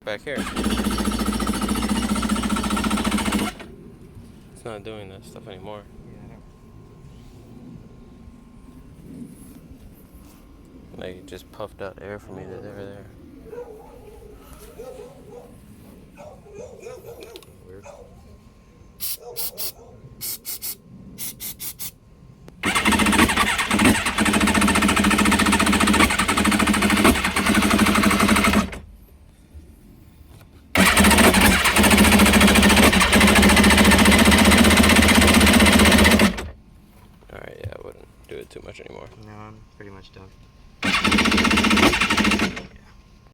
back here. It's not doing that stuff anymore. Like it just puffed out air for me to there. Weird.